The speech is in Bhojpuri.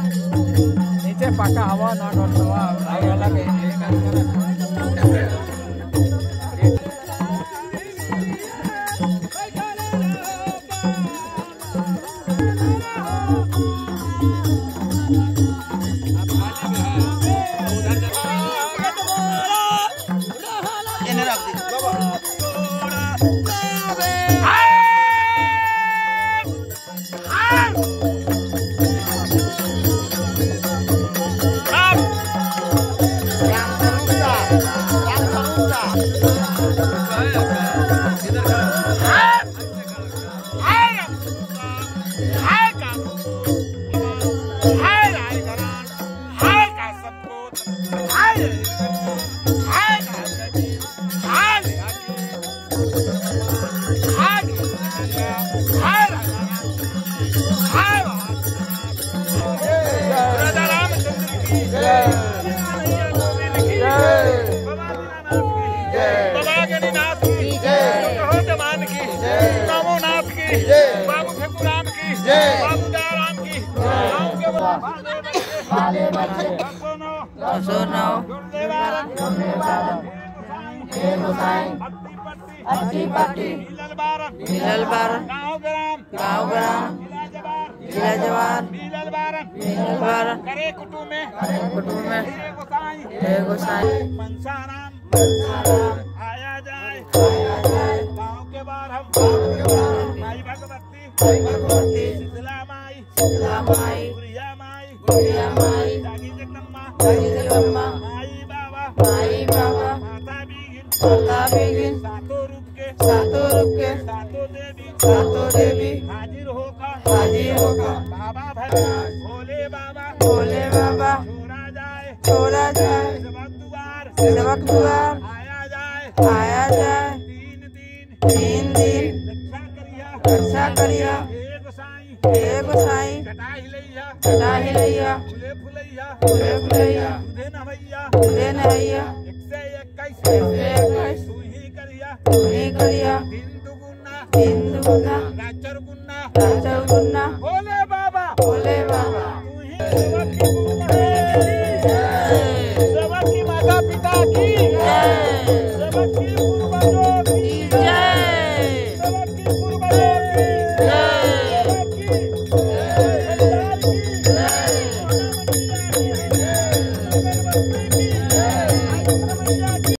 नीचे पक्का हवा ना डोलवा अलग है। जिला जवार करे कुटुम में गोसाई मनसाराम आया जाए गाँव के बाहर हम माई भगवती शीतला माई गुड़िया माई जागी जगदम्बा माई बाबा माता बीगिन सातों रूप के सातों देवी हाजिर होगा बाबा भगवान भोले बाबा छोड़ा जाए सबक दुआर आया जाए 3 दिन रक्षा करिया हे गोसाई कटाही लैया फुले फुलैया तुझे नहैया 121 तू ही करिया